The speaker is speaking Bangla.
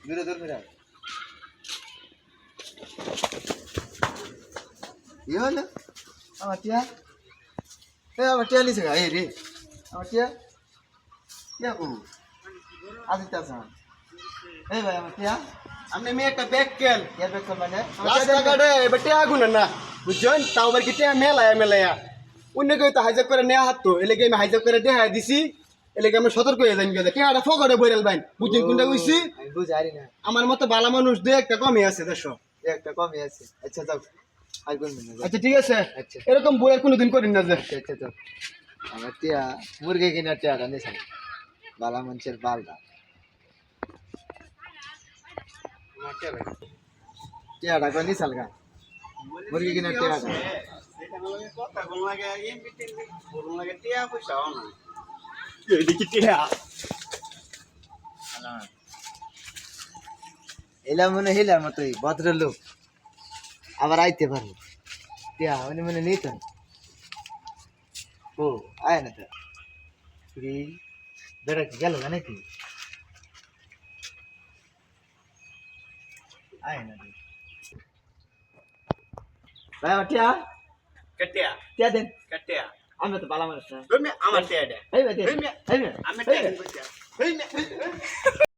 দূরে দূর ফিরা কি হলো আমার টিয়া আমার টিয়া লিছে গা রে আমার টিয়া টিয়া কো আদিত্য স্যার এই ভাই আমার টিয়া আপনি মেয়ে একটা ব্যাগ কেন কে বেক কর মানে রাস্তাঘাটে বেটে আগুন না বুঝছেন তাও আবার কি মেলায়া মেলায়া অন্য কেউ তো হাইজাক করে নেওয়া হাত এলাকে আমি হাইজাক করে দেখা দিছি এলাকে আমি সতর্ক হয়ে যাই গেলে টিয়াটা ফকরে বইরাল বাইন বুঝছেন কোনটা কইছি আমি বুঝারি না আমার মতো ভালো মানুষ দু একটা কমই আছে দেশো একটা কমই আছে আচ্ছা যাও আর কোন দিন আচ্ছা ঠিক আছে আচ্ছা এরকম বই আর কোনোদিন করিন না যে আচ্ছা যাও আমার টিয়া মুরগি কিনার টিয়াটা নিছে বালা মানুষের বালটা টিয়াটা কই নিছাল গা মুরগি কিনার টিয়াটা দেখি টিয়া এলা মনে হিলার মতোই ভদ্রলোক আবার আইতে পারবো টিয়া উনি মনে নিত না ও আয় না তো বেড়া কি গেল নাকি আয় না ভাই আমার টিয়া কটিয়া টিয়া দেন কটিয়া আমরা তো বালা মানুষ না তুমি আমার টিয়া দে এই ভাই এই ভাই আমি টিয়া